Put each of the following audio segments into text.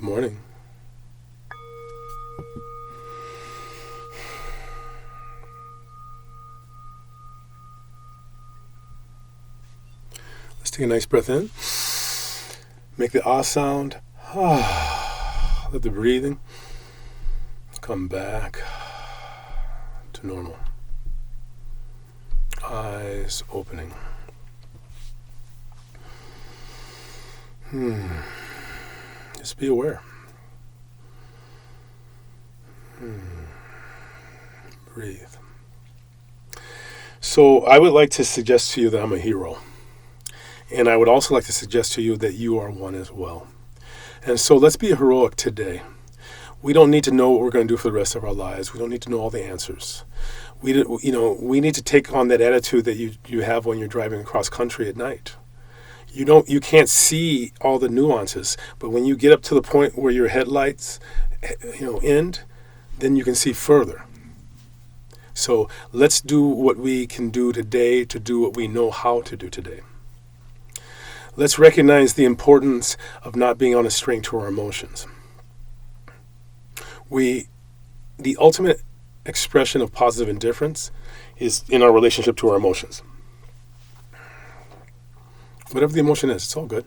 Good morning. Let's take a nice breath in. Make the ah sound. Let the breathing come back to normal. Eyes opening. Just be aware. Breathe. So I would like to suggest to you that I'm a hero. And I would also like to suggest to you that you are one as well. And so let's be heroic today. We don't need to know what we're going to do for the rest of our lives. We don't need to know all the answers. We need to take on that attitude that you have when you're driving across country at night. You can't see all the nuances, but when you get up to the point where your headlights end, then you can see further. So let's do what we can do today to do what we know how to do today. Let's recognize the importance of not being on a string to our emotions. The ultimate expression of positive indifference is in our relationship to our emotions. Whatever the emotion is, it's all good.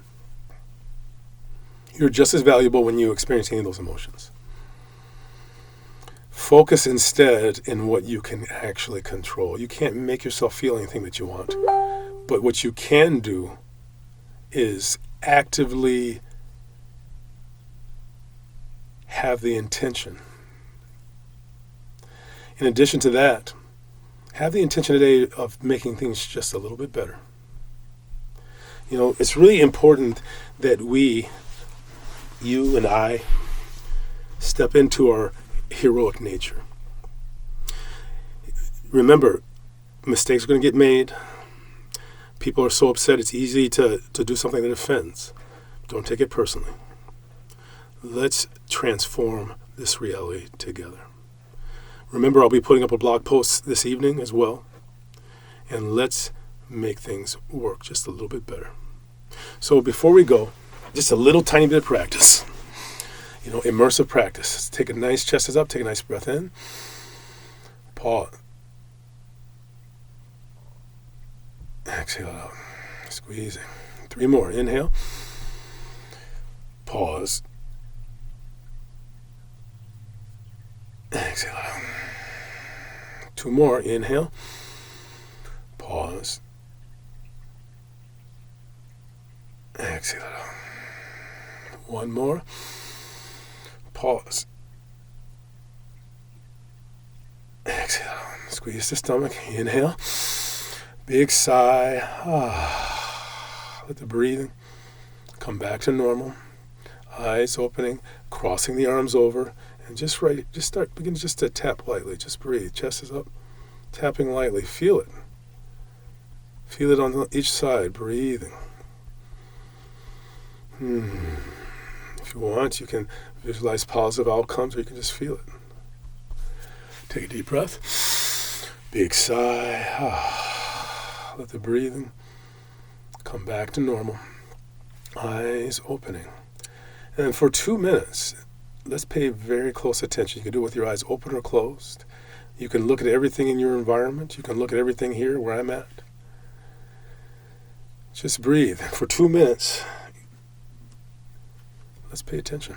You're just as valuable when you experience any of those emotions. Focus instead in what you can actually control. You can't make yourself feel anything that you want. But what you can do is actively have the intention. In addition to that, have the intention today of making things just a little bit better. It's really important that you and I, step into our heroic nature. Remember, mistakes are going to get made. People are so upset, it's easy to do something that offends. Don't take it personally. Let's transform this reality together. Remember, I'll be putting up a blog post this evening as well. And let's make things work just a little bit better. So before we go, just a little tiny bit of practice. Immersive practice. Let's take a nice chest is up, take a nice breath in. Pause. Exhale out. Squeezing. 3 more. Inhale. Pause. Exhale out. 2 more. Inhale. Pause. Exhale out. 1 more. Pause. Exhale out. Squeeze the stomach. Inhale. Big sigh. Let the breathing come back to normal. Eyes opening, crossing the arms over, and begin to tap lightly. Just breathe. Chest is up, tapping lightly. Feel it. Feel it on each side. Breathing. If you want, you can visualize positive outcomes, or you can just feel it. Take a deep breath. Big sigh. Let the breathing come back to normal. Eyes opening. And for 2 minutes, let's pay very close attention. You can do it with your eyes open or closed. You can look at everything in your environment. You can look at everything here where I'm at. Just breathe. For 2 minutes, let's pay attention.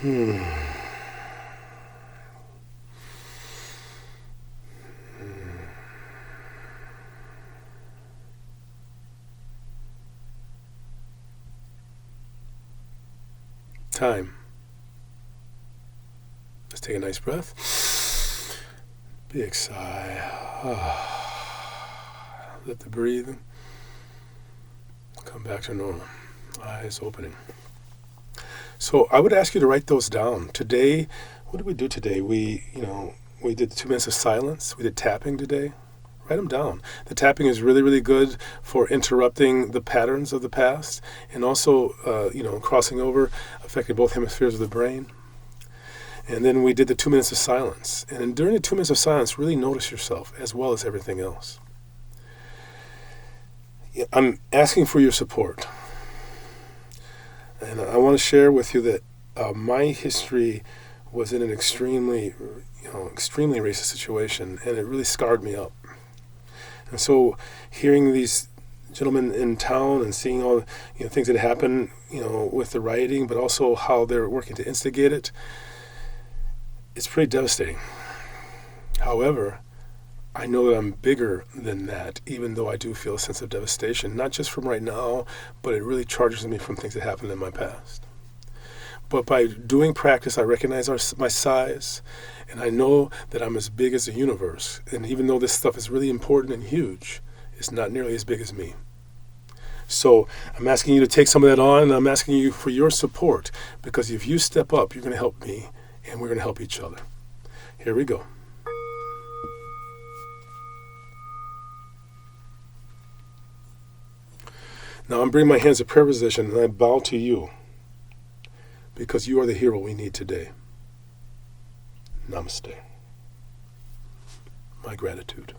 Hmm. Time. Let's take a nice breath. Big sigh. Let the breathing come back to normal. Eyes opening. So I would ask you to write those down. Today, what did we do today? We did 2 minutes of silence. We did tapping today. Write them down. The tapping is really, really good for interrupting the patterns of the past and also, crossing over, affecting both hemispheres of the brain. And then we did the 2 minutes of silence. And during the 2 minutes of silence, really notice yourself as well as everything else. I'm asking for your support. And I want to share with you that my history was in an extremely racist situation, and it really scarred me up. And so hearing these gentlemen in town and seeing all things that happen, with the rioting, but also how they're working to instigate it, it's pretty devastating. However, I know that I'm bigger than that, even though I do feel a sense of devastation, not just from right now, but it really charges me from things that happened in my past. But by doing practice, I recognize my size, and I know that I'm as big as the universe. And even though this stuff is really important and huge, it's not nearly as big as me. So I'm asking you to take some of that on, and I'm asking you for your support, because if you step up, you're going to help me, and we're going to help each other. Here we go. Now I'm bringing my hands to prayer position, and I bow to you, because you are the hero we need today. Namaste. My gratitude.